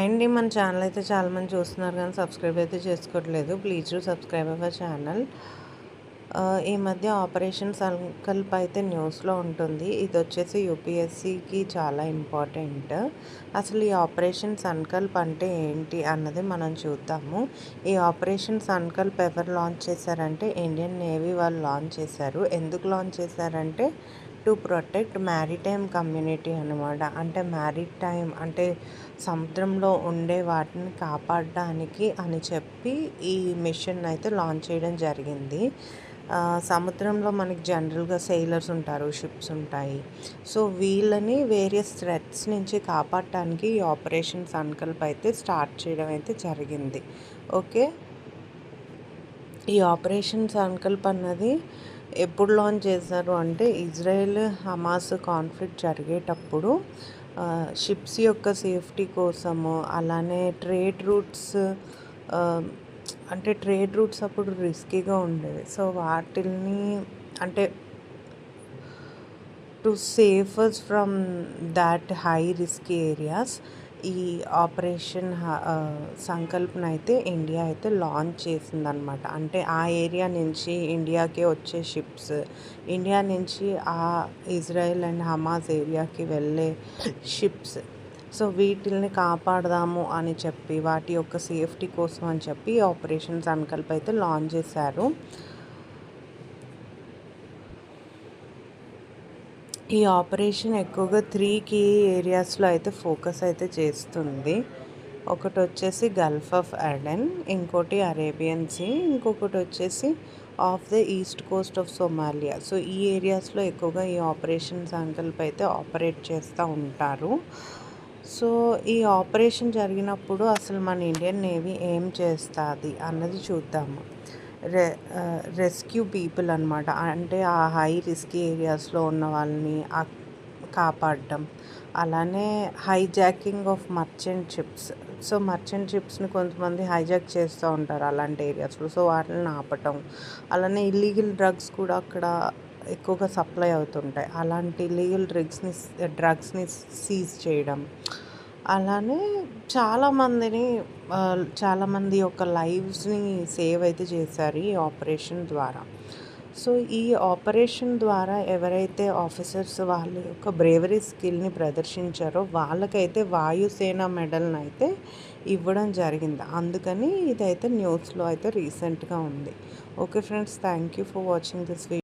Hi అండి. మన channel అయితే చాలామంది చూస్తున్నారు కానీ సబ్స్క్రైబ్ అయితే చేసుకోవట్లేదు. Please do subscribe our channel. ఈ మధ్య ఆపరేషన్ సంకల్ప్ అయితే న్యూస్లో ఉంటుంది. ఇది వచ్చేసి యూపీఎస్సికి చాలా ఇంపార్టెంట్. అసలు ఈ ఆపరేషన్ సంకల్ప్ అంటే ఏంటి అన్నది మనం చూద్దాము. ఈ ఆపరేషన్ సంకల్ప్ ఎవరు లాంచ్ చేశారంటే ఇండియన్ నేవీ వాళ్ళు లాంచ్ చేశారు. ఎందుకు లాంచ్ చేశారంటే టు ప్రొటెక్ట్ మ్యారిటైమ్ కమ్యూనిటీ అనమాట. అంటే మ్యారిటైమ్ అంటే సముద్రంలో ఉండే వాటిని కాపాడడానికి అని చెప్పి ఈ మిషన్ అయితే లాంచ్ చేయడం జరిగింది. సముద్రంలో మనకి జనరల్గా సెయిలర్స్ ఉంటారు, షిప్స్ ఉంటాయి. సో వీళ్ళని వేరియస్ థ్రెట్స్ నుంచి కాపాడటానికి ఈ ఆపరేషన్ సంకల్ప్ అయితే స్టార్ట్ చేయడం అయితే జరిగింది. ఓకే, ఈ ఆపరేషన్ సంకల్ప్ అన్నది ఎప్పుడు లాంచ్ చేశారు అంటే ఇజ్రాయెల్ హమాస్ కాన్ఫ్లిక్ట్ జరిగేటప్పుడు షిప్స్ యొక్క సేఫ్టీ కోసము, అలానే ట్రేడ్ రూట్స్ అంటే ట్రేడ్ రూట్స్ అప్పుడు రిస్కీగా ఉండేవి. సో వాటిని అంటే to save us from that high risky areas ఈ ఆపరేషన్ సంకల్ప్ను అయితే ఇండియా అయితే లాంచ్ చేసిందనమాట. అంటే ఆ ఏరియా నుంచి ఇండియాకి వచ్చే షిప్స్, ఇండియా నుంచి ఆ ఇజ్రాయెల్ అండ్ హమాస్ ఏరియాకి వెళ్ళే షిప్స్, సో వీటిల్ని కాపాడదాము అని చెప్పి వాటి యొక్క సేఫ్టీ కోసం అని చెప్పి ఆపరేషన్ సంకల్ప్ అయితే లాంచ్ చేశారు. ఈ ఆపరేషన్ ఎక్కువగా 3 కీ ఏరియాస్లో అయితే ఫోకస్ అయితే చేస్తుంది. ఒకటి వచ్చేసి గల్ఫ్ ఆఫ్ అడెన్, ఇంకోటి అరేబియన్ సీ, ఇంకొకటి వచ్చేసి of the east Coast of Somalia. So ఈ ఏరియాస్లో ఎక్కువగా ఈ ఆపరేషన్ సంకల్ప్ అయితే ఆపరేట్ చేస్తూ ఉంటారు. సో ఈ ఆపరేషన్ జరిగినప్పుడు అసలు మన ఇండియన్ నేవీ ఏం చేస్తుంది అన్నది చూద్దాము. రెస్క్యూ పీపుల్ అనమాట. అంటే ఆ హై రిస్కీ ఏరియాస్లో ఉన్న వాళ్ళని కాపాడడం, అలానే hijacking of merchant ships. So merchant షిప్స్ని కొంతమంది హైజాక్ చేస్తూ ఉంటారు అలాంటి ఏరియాస్లో. సో వాటిని ఆపటం, అలానే ఇల్లీగల్ డ్రగ్స్ కూడా అక్కడ ఎక్కువగా సప్లై అవుతుంటాయి. అలాంటి ఇల్లీగల్ డ్రగ్స్ని సీజ్ చేయడం, అలానే చాలామంది యొక్క లైవ్స్ని సేవ్ అయితే చేశారు ఈ ఆపరేషన్ ద్వారా. సో ఈ ఆపరేషన్ ద్వారా ఎవరైతే ఆఫీసర్స్ వాళ్ళ యొక్క బ్రేవరీ స్కిల్ని ప్రదర్శించారో వాళ్ళకైతే వాయుసేన మెడల్ని అయితే ఇవ్వడం జరిగింది. అందుకని ఇదైతే న్యూస్లో అయితే రీసెంట్గా ఉంది. Okay friends, thank you for watching this video.